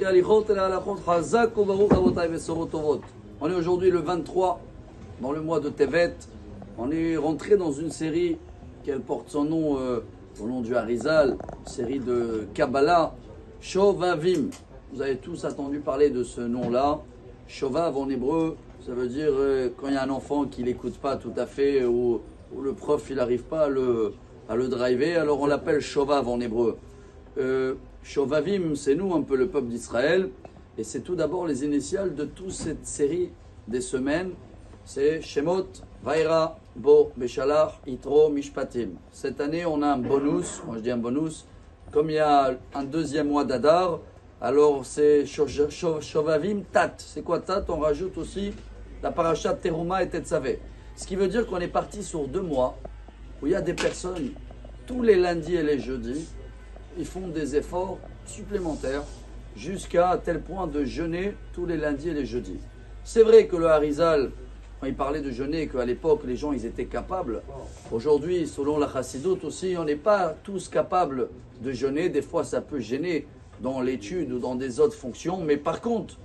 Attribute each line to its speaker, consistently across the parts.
Speaker 1: On est aujourd'hui le 23 dans le mois de Tevet. On est rentré dans une série qui porte son nom au nom du Harizal, série de Kabbalah, Shovavim. Vous avez tous entendu parler de ce nom-là. Shovav en hébreu, ça veut dire quand il y a un enfant qui n'écoute pas tout à fait ou le prof il n'arrive pas à le driver, alors on l'appelle Shovav en hébreu. Shovavim, c'est nous un peu le peuple d'Israël, et c'est tout d'abord les initiales de toute cette série des semaines. C'est Shemot, Vaira, Bo, Beshalach, Yitro, Mishpatim. Cette année, on a un bonus, moi je dis un bonus, comme il y a un deuxième mois d'Adar, alors c'est Shovavim Tat. C'est quoi Tat? On rajoute aussi la parasha Teruma et Tetzavé. Ce qui veut dire qu'on est parti sur 2 mois où il y a des personnes, tous les lundis et les jeudis, ils font des efforts supplémentaires jusqu'à tel point de jeûner tous les lundis et les jeudis. C'est vrai que le Harizal, quand il parlait de jeûner, qu'à l'époque les gens ils étaient capables. Aujourd'hui, selon la Chassidoute aussi, on n'est pas tous capables de jeûner. Des fois, ça peut gêner dans l'étude ou dans des autres fonctions. Mais par contre,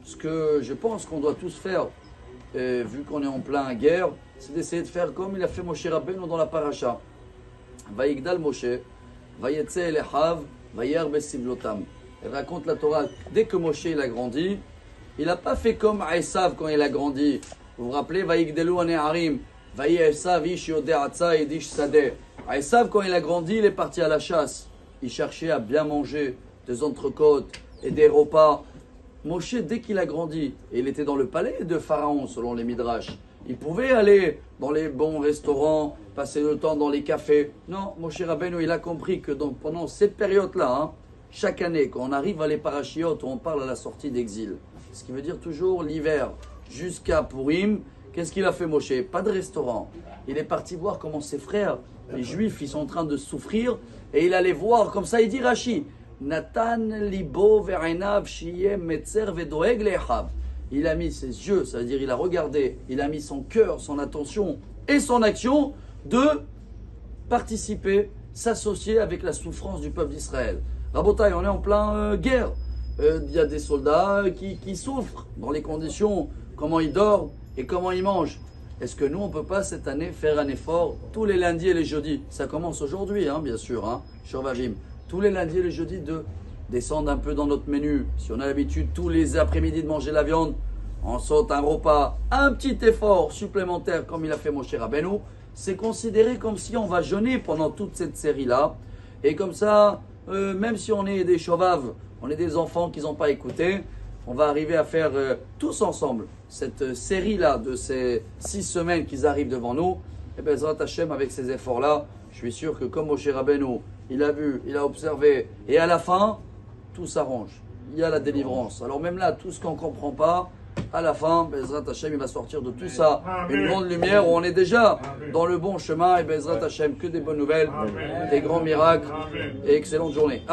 Speaker 1: ce que je pense qu'on doit tous faire, vu qu'on est en plein guerre, c'est d'essayer de faire comme il a fait Moshe Rabbeinu dans la paracha. Vayigdal Moshe, Vayetze Elechav, Vayer Besivlotam. Elle raconte la Torah, dès que Moshe il a grandi, il n'a pas fait comme Esav quand il a grandi. Vous vous rappelez, Vayigdelu Aneharim, Vayi Esav Ish Yodeatza Edish Sadeh. Esav, quand il a grandi, il est parti à la chasse. Il cherchait à bien manger, des entrecôtes et des repas. Moshe, dès qu'il a grandi, et il était dans le palais de Pharaon, selon les Midrash, il pouvait aller dans les bons restaurants, passer le temps dans les cafés. Non, Moshe Rabbeinu, il a compris que pendant cette période-là, chaque année, quand on arrive à les parachiotes, on parle à la sortie d'exil. Ce qui veut dire toujours l'hiver, jusqu'à Purim. Qu'est-ce qu'il a fait Moshe? Pas de restaurant. Il est parti voir comment ses frères, les juifs, ils sont en train de souffrir. Et il allait voir, comme ça il dit Rashi, Natan libo ve'enav shiyem metzer vedoeg lechav. Il a mis ses yeux, ça veut dire il a regardé, il a mis son cœur, son attention et son action de participer, s'associer avec la souffrance du peuple d'Israël. Rabotai, on est en plein guerre. Il y a des soldats qui souffrent dans les conditions, comment ils dorment et comment ils mangent. Est-ce que nous, on ne peut pas cette année faire un effort tous les lundis et les jeudis? Ça commence aujourd'hui, bien sûr, Shovavim. Tous les lundis et les jeudis de descendre un peu dans notre menu. Si on a l'habitude tous les après-midi de manger la viande, on saute un repas, un petit effort supplémentaire comme il a fait Moshe Rabbeinu. C'est considéré comme si on va jeûner pendant toute cette série-là. Et comme ça, même si on est des shovav, on est des enfants qui n'ont pas écouté, on va arriver à faire tous ensemble cette série-là de ces 6 semaines qui arrivent devant nous. Et bien, Zrat Hashem, avec ces efforts-là, je suis sûr que comme Moshe Rabbeinu, il a vu, il a observé, et à la fin, tout s'arrange. Il y a la délivrance. Alors même là, tout ce qu'on ne comprend pas, à la fin, Bezrat Hashem, il va sortir de tout ça une grande lumière où on est déjà dans le bon chemin. Et Bezrat Hashem, que des bonnes nouvelles, des grands miracles et excellente journée.